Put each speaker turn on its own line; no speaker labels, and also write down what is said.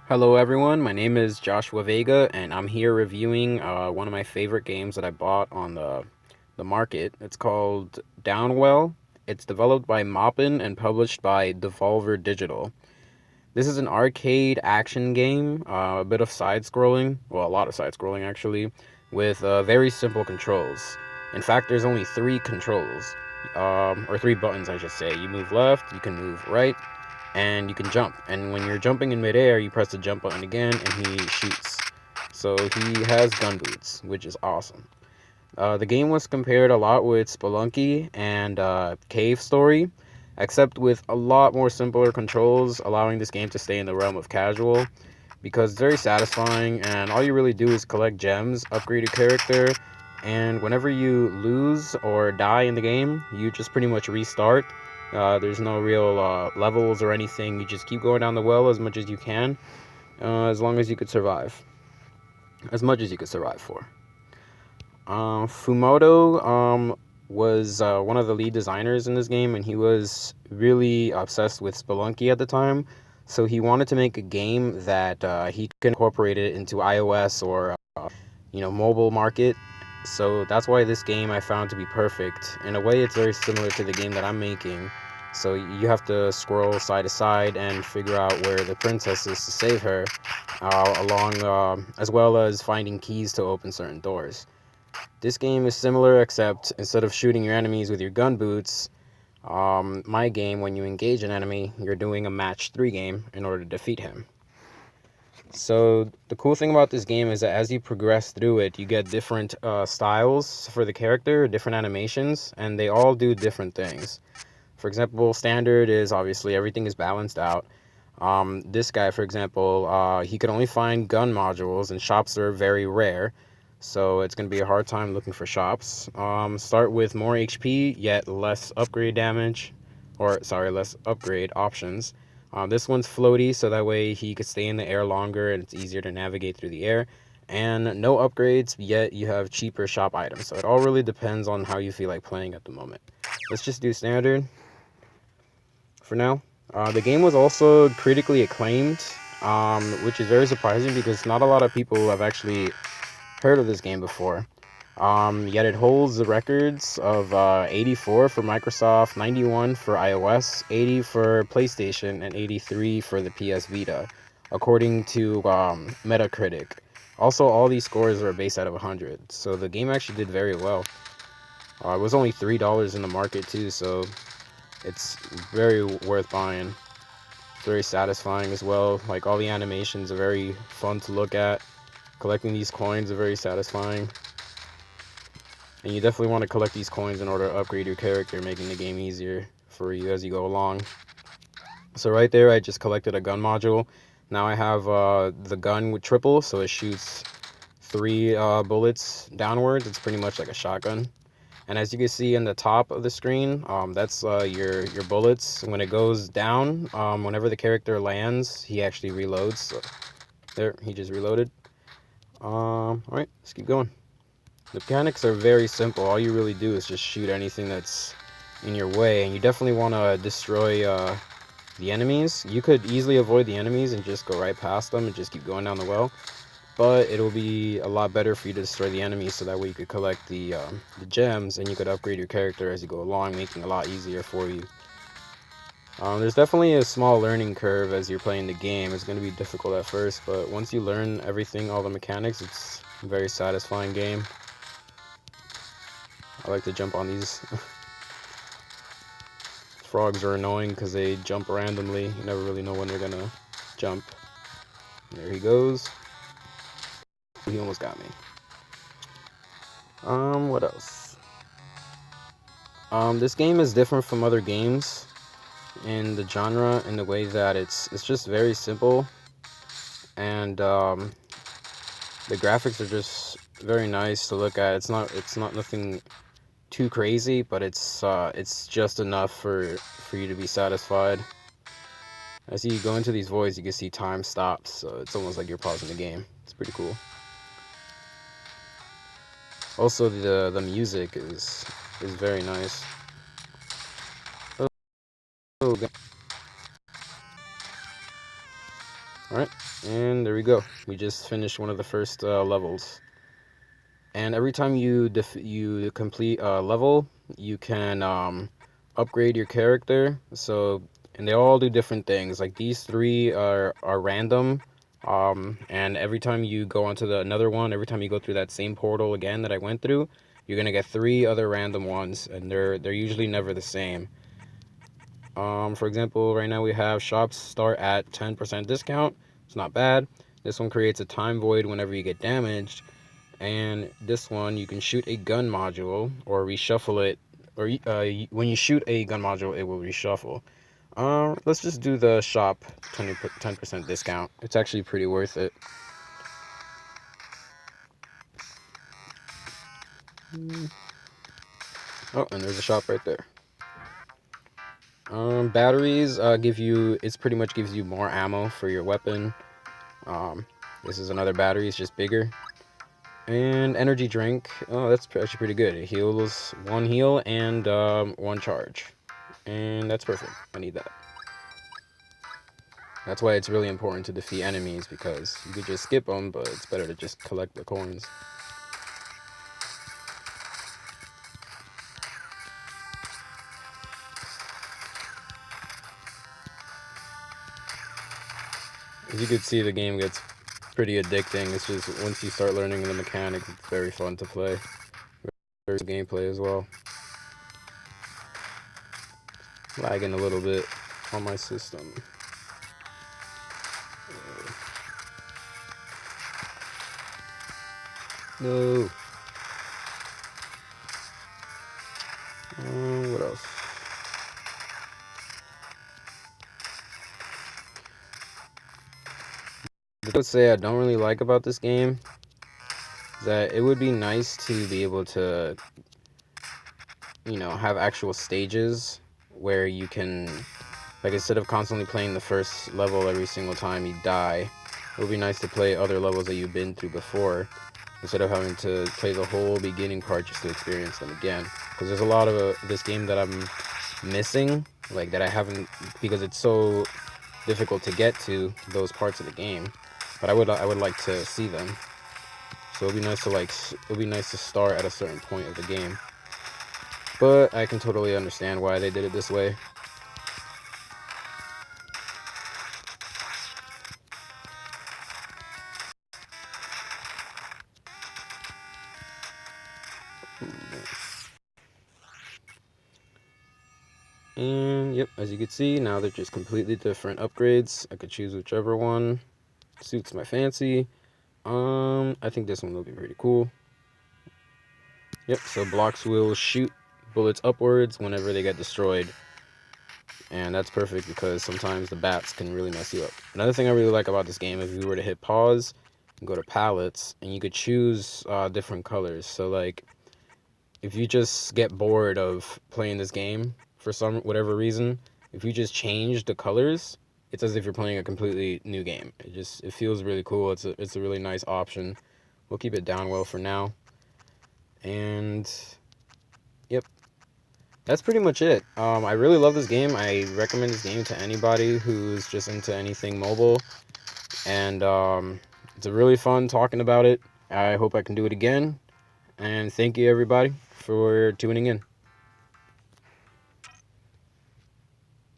Hello everyone, my name is Joshua Vega and I'm here reviewing one of my favorite games that I bought on the market. It's called Downwell. It's developed by Moppin and published by Devolver Digital. This is an arcade action game, a bit of side-scrolling, well a lot of side-scrolling actually, with very simple controls. In fact, there's only three controls, or three buttons I should say. You move left, you can move right, and you can jump. And when you're jumping in midair, you press the jump button again, and he shoots. So he has gun boots, which is awesome. The game was compared a lot with Spelunky and Cave Story, except with a lot more simpler controls, allowing this game to stay in the realm of casual, because it's very satisfying, and all you really do is collect gems, upgrade your character, and whenever you lose or die in the game, you just pretty much restart. There's no real levels or anything. You just keep going down the well as much as you can, as long as you could survive. As much as you could survive for. Fumoto was one of the lead designers in this game, and he was really obsessed with Spelunky at the time. So he wanted to make a game that he could incorporate it into iOS or mobile market. So that's why this game I found to be perfect. In a way, it's very similar to the game that I'm making. So you have to scroll side to side and figure out where the princess is to save her, as well as finding keys to open certain doors. This game is similar, except instead of shooting your enemies with your gun boots, my game, when you engage an enemy, you're doing a match 3 game in order to defeat him. So the cool thing about this game is that as you progress through it, you get different styles for the character, different animations, and they all do different things. For example, standard is obviously everything is balanced out. This guy, for example, he could only find gun modules, and shops are very rare. So it's going to be a hard time looking for shops. Start with more HP, yet less upgrade damage. Or, sorry, less upgrade options. This one's floaty, so that way he could stay in the air longer and it's easier to navigate through the air. And no upgrades, yet you have cheaper shop items. So it all really depends on how you feel like playing at the moment. Let's just do standard for now. The game was also critically acclaimed, which is very surprising because not a lot of people have actually heard of this game before. Yet it holds the records of 84 for Microsoft, 91 for iOS, 80 for PlayStation, and 83 for the PS Vita, according to Metacritic. Also, all these scores are based out of 100, so the game actually did very well. It was only $3 in the market too, so it's very worth buying. It's very satisfying as well. Like, all the animations are very fun to look at. Collecting these coins are very satisfying. And you definitely want to collect these coins in order to upgrade your character, making the game easier for you as you go along. So right there, I just collected a gun module. Now I have the gun with triple, so it shoots 3 bullets downwards. It's pretty much like a shotgun. And as you can see in the top of the screen, that's your bullets. When it goes down, whenever the character lands, he actually reloads. So there, he just reloaded. Alright, let's keep going. The mechanics are very simple. All you really do is just shoot anything that's in your way, and you definitely want to destroy the enemies. You could easily avoid the enemies and just go right past them and just keep going down the well, but it'll be a lot better for you to destroy the enemies so that way you could collect the gems and you could upgrade your character as you go along, making it a lot easier for you. There's definitely a small learning curve as you're playing the game. It's going to be difficult at first, but once you learn everything, all the mechanics, it's a very satisfying game. I like to jump on these. Frogs are annoying because they jump randomly. You never really know when they're gonna jump. There he goes. He almost got me. What else? This game is different from other games in the genre in the way that it's just very simple, and the graphics are just very nice to look at. It's not nothing too crazy, but it's just enough for you to be satisfied. As you go into these voids, you can see time stops, so it's almost like you're pausing the game. It's pretty cool. Also, the music is very nice. Oh, Alright, and there we go. We just finished one of the first levels. And every time you complete a level, you can upgrade your character. So, and they all do different things. Like these three are random. And every time you go onto another one, every time you go through that same portal again that I went through, you're gonna get three other random ones, and they're usually never the same. For example, right now we have shops start at 10% discount. It's not bad. This one creates a time void whenever you get damaged. And this one, you can shoot a gun module or reshuffle it. Or when you shoot a gun module, it will reshuffle. Let's just do the shop 10% discount. It's actually pretty worth it. Oh, and there's a shop right there. Batteries it pretty much gives you more ammo for your weapon. This is another battery, it's just bigger. And energy drink, oh, that's actually pretty good. It heals one heal and one charge. And that's perfect. I need that. That's why it's really important to defeat enemies, because you could just skip them, but it's better to just collect the coins. As you can see, the game gets pretty addicting. It's just once you start learning the mechanics, it's very fun to play. There's gameplay as well. Lagging a little bit on my system. No. What else? I would say I don't really like about this game is that it would be nice to be able to, have actual stages where you can, like, instead of constantly playing the first level every single time you die, it would be nice to play other levels that you've been through before, instead of having to play the whole beginning part just to experience them again. Because there's a lot of this game that I'm missing, like, that I haven't, because it's so difficult to get to those parts of the game. But I would like to see them. So it'd be nice to start at a certain point of the game. But I can totally understand why they did it this way. And yep, as you can see, now they're just completely different upgrades. I could choose whichever one suits my fancy. I think this one will be pretty cool. Yep, so blocks will shoot bullets upwards whenever they get destroyed. And that's perfect because sometimes the bats can really mess you up. Another thing I really like about this game, if you were to hit pause and go to palettes, and you could choose different colors. So like, if you just get bored of playing this game for whatever reason, if you just change the colors, it's as if you're playing a completely new game. It feels really cool. It's a really nice option. We'll keep it Downwell for now. And yep, that's pretty much it. I really love this game. I recommend this game to anybody who's just into anything mobile. And it's a really fun talking about it. I hope I can do it again. And thank you everybody for tuning in.